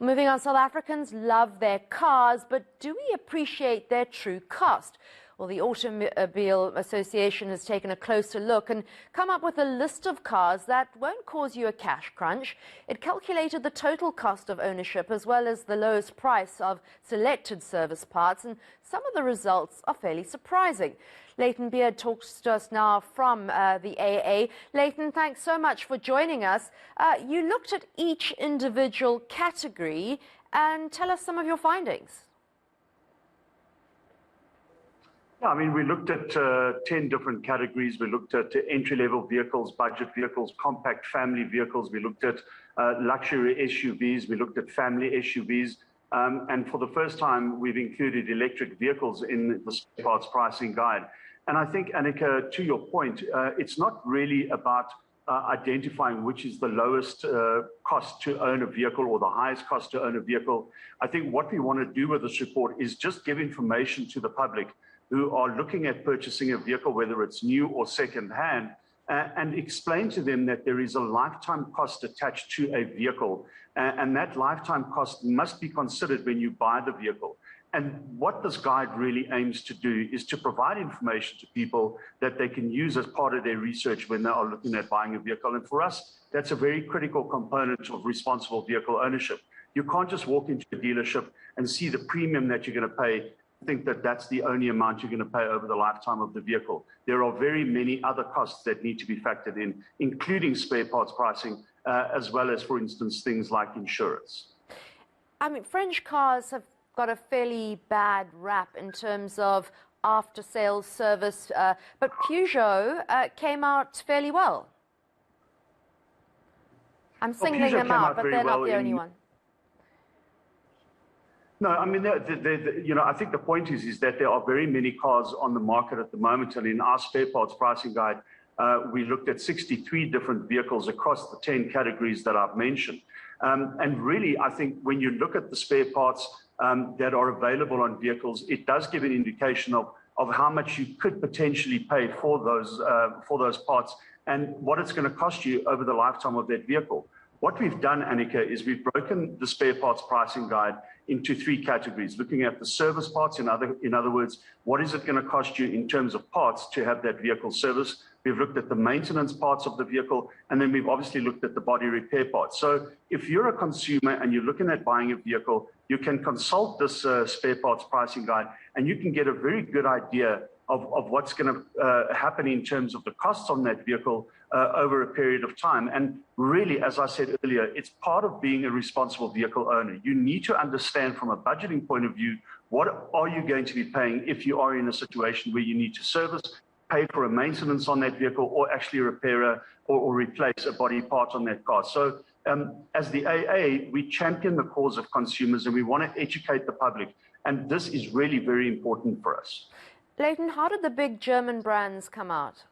Moving on, South Africans love their cars, but do we appreciate their true cost? Well, the Automobile Association has taken a closer look and come up with a list of cars that won't cause you a cash crunch. It calculated the total cost of ownership as well as the lowest price of selected service parts, and some of the results are fairly surprising. Layton talks to us now from the AA. Layton, thanks so much for joining us. You looked at each individual category and tell us some of your findings. Yeah, I mean, we looked at 10 different categories. We looked at entry-level vehicles, budget vehicles, compact family vehicles. We looked at luxury SUVs. We looked at family SUVs. And for the first time, we've included electric vehicles in the spare parts pricing guide. And I think, Annika, to your point, it's not really about identifying which is the lowest cost to own a vehicle or the highest cost to own a vehicle. I think what we want to do with this report is just give information to the public who are looking at purchasing a vehicle, whether it's new or second-hand, and explain to them that there is a lifetime cost attached to a vehicle, and that lifetime cost must be considered when you buy the vehicle. And what this guide really aims to do is to provide information to people that they can use as part of their research when they are looking at buying a vehicle. And for us, that's a very critical component of responsible vehicle ownership. You can't just walk into a dealership and see the premium that you're going to pay, think that that's the only amount you're going to pay over the lifetime of the vehicle. There are very many other costs that need to be factored in, including spare parts pricing, as well as, for instance, things like insurance. I mean, French cars have got a fairly bad rap in terms of after-sales service, but Peugeot came out fairly well. I'm singling them out, but they're not the only one. No, I mean, you know, I think the point is that there are very many cars on the market at the moment, and in our spare parts pricing guide, we looked at 63 different vehicles across the 10 categories that I've mentioned. And really, I think when you look at the spare parts that are available on vehicles, it does give an indication of how much you could potentially pay for those parts and what it's going to cost you over the lifetime of that vehicle. What we've done, Annika, is we've broken the spare parts pricing guide into 3 categories, looking at the service parts. In other words, what is it going to cost you in terms of parts to have that vehicle serviced? We've looked at the maintenance parts of the vehicle, and then we've obviously looked at the body repair parts. So if you're a consumer and you're looking at buying a vehicle, you can consult this spare parts pricing guide, and you can get a very good idea of what's going to happen in terms of the costs on that vehicle over a period of time. And really, as I said earlier, it's part of being a responsible vehicle owner. You need to understand from a budgeting point of view, what are you going to be paying if you are in a situation where you need to service, pay for a maintenance on that vehicle, or actually repair or replace a body part on that car. So as the AA, we champion the cause of consumers and we want to educate the public. And this is really very important for us. Layton, how did the big German brands come out?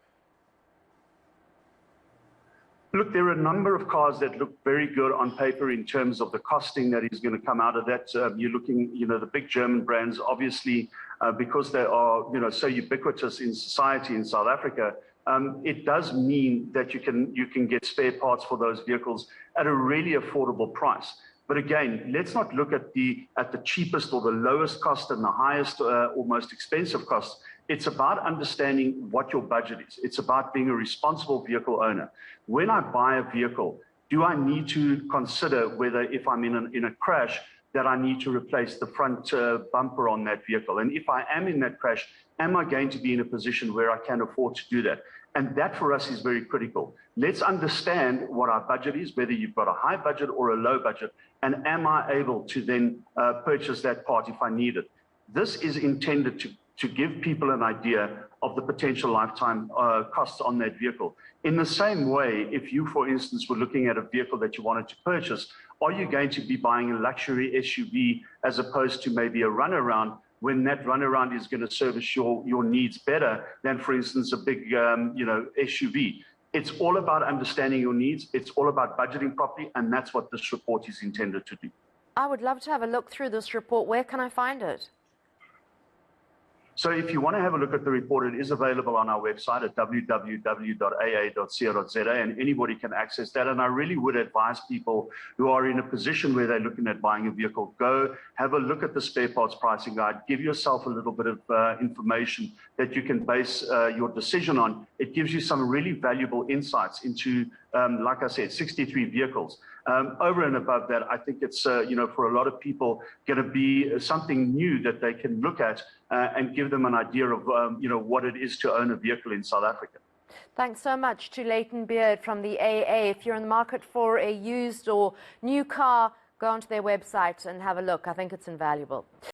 Look, there are a number of cars that look very good on paper in terms of the costing that is going to come out of that. You're looking, you know, the big German brands, obviously, because they are, you know, so ubiquitous in society in South Africa, it does mean that you can get spare parts for those vehicles at a really affordable price. But again, let's not look at the cheapest or the lowest cost and the highest or most expensive cost. It's about understanding what your budget is. It's about being a responsible vehicle owner. When I buy a vehicle, do I need to consider whether if I'm in a crash that I need to replace the front bumper on that vehicle? And if I am in that crash, am I going to be in a position where I can afford to do that? And that for us is very critical. Let's understand what our budget is, whether you've got a high budget or a low budget, and am I able to then purchase that part if I need it? This is intended to give people an idea of the potential lifetime costs on that vehicle. In the same way, if you, for instance, were looking at a vehicle that you wanted to purchase, are you going to be buying a luxury SUV as opposed to maybe a runaround, when that runaround is going to service your needs better than, for instance, a big SUV? It's all about understanding your needs. It's all about budgeting properly, and that's what this report is intended to do. I would love to have a look through this report. Where can I find it? So if you want to have a look at the report, it is available on our website at www.aa.co.za, and anybody can access that. And I really would advise people who are in a position where they're looking at buying a vehicle, go have a look at the spare parts pricing guide, give yourself a little bit of information that you can base your decision on. It gives you some really valuable insights into, like I said, 63 vehicles. Over and above that, I think it's, for a lot of people, going to be something new that they can look at and give them an idea of, what it is to own a vehicle in South Africa. Thanks so much to Layton Beard from the AA. If you're in the market for a used or new car, go onto their website and have a look. I think it's invaluable.